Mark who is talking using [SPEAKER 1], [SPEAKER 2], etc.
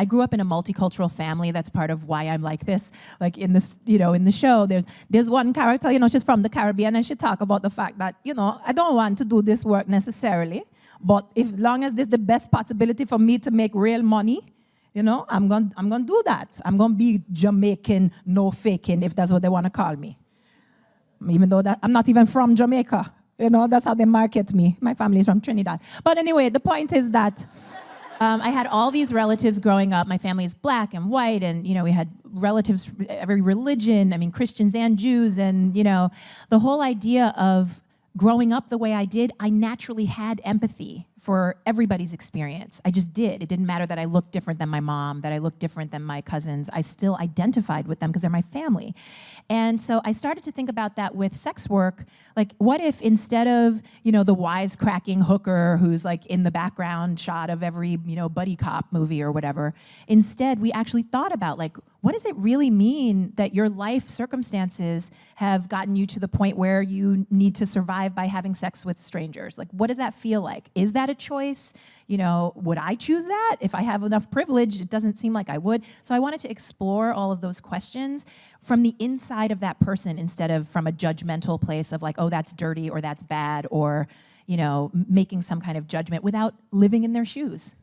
[SPEAKER 1] I grew up in a multicultural family. That's part of why I'm like this. Like in this, in the show, there's one character, she's from the Caribbean, and she talk about the fact that, I don't want to do this work necessarily, but if long as there's the best possibility for me to make real money, I'm going to do that. I'm going to be Jamaican, no faking, if that's what they want to call me. Even though I'm not even from Jamaica. That's how they market me. My family is from Trinidad. But anyway, the point is that I had all these relatives growing up. My family is black and white, and, we had relatives from every religion, Christians and Jews, and, the whole idea of growing up the way I did, I naturally had empathy for everybody's experience. I just did. It didn't matter that I looked different than my mom, that I looked different than my cousins. I still identified with them because they're my family. And so I started to think about that with sex work. Like, what if instead of, the wisecracking hooker who's like in the background shot of every, buddy cop movie or whatever, instead we actually thought about, like, what does it really mean that your life circumstances have gotten you to the point where you need to survive by having sex with strangers? Like, what does that feel like? Is that a choice? Would I choose that? If I have enough privilege, it doesn't seem like I would. So I wanted to explore all of those questions from the inside of that person instead of from a judgmental place of like, oh, that's dirty or that's bad, or, making some kind of judgment without living in their shoes.